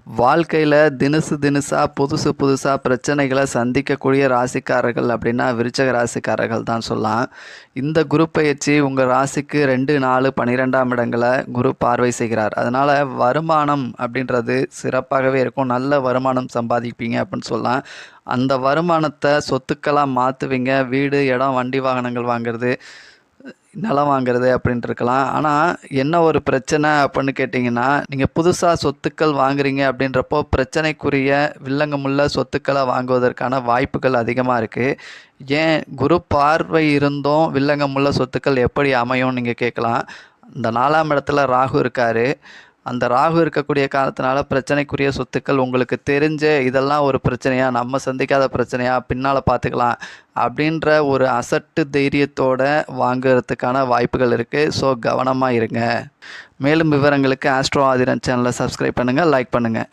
வாழ்க்கையில் தினுசா புதுசு புதுசாக பிரச்சனைகளை சந்திக்கக்கூடிய ராசிக்காரர்கள் அப்படின்னா விருச்சக ராசிக்காரர்கள் தான் சொல்லலாம். இந்த குரு பயிற்சி உங்கள் ராசிக்கு 2, 4, 12ஆம் இடங்களை குரு பார்வை செய்கிறார். அதனால் வருமானம் அப்படின்றது சிறப்பாகவே இருக்கும். நல்ல வருமானம் சம்பாதிப்பீங்க அப்படின்னு சொல்லலாம். அந்த வருமானத்தை சொத்துக்களாக மாற்றுவீங்க. வீடு, இடம், வண்டி வாகனங்கள் வாங்குறது, நிலம் வாங்குறது அப்படின்ட்டு இருக்கலாம். ஆனால் என்ன ஒரு பிரச்சனை அப்படின்னு கேட்டிங்கன்னா, நீங்கள் புதுசாக சொத்துக்கள் வாங்குறீங்க அப்படின்றப்போ பிரச்சனைக்குரிய வில்லங்கமுள்ள சொத்துக்களை வாங்குவதற்கான வாய்ப்புகள் அதிகமாக இருக்குது. ஏன் குரு பார்வை இருந்தும் வில்லங்கமுள்ள சொத்துக்கள் எப்படி அமையும்னு நீங்கள் கேட்கலாம். இந்த 4ஆம் இடத்துல ராகு இருக்கார். அந்த ராகு இருக்கக்கூடிய காலத்தினால பிரச்சனைக்குரிய சொத்துக்கள் உங்களுக்கு தெரிஞ்ச இதெல்லாம் ஒரு பிரச்சனையா, நம்ம சந்திக்காத பிரச்சனையா, பின்னால் பார்த்துக்கலாம் அப்படின்ற ஒரு அசட்டு தைரியத்தோடு வாங்குறதுக்கான வாய்ப்புகள் இருக்குது. ஸோ கவனமாக இருங்க. மேலும் விவரங்களுக்கு ஆஸ்ட்ரோ ஆதிரன் சேனலை சப்ஸ்கிரைப் பண்ணுங்கள், லைக் பண்ணுங்கள்.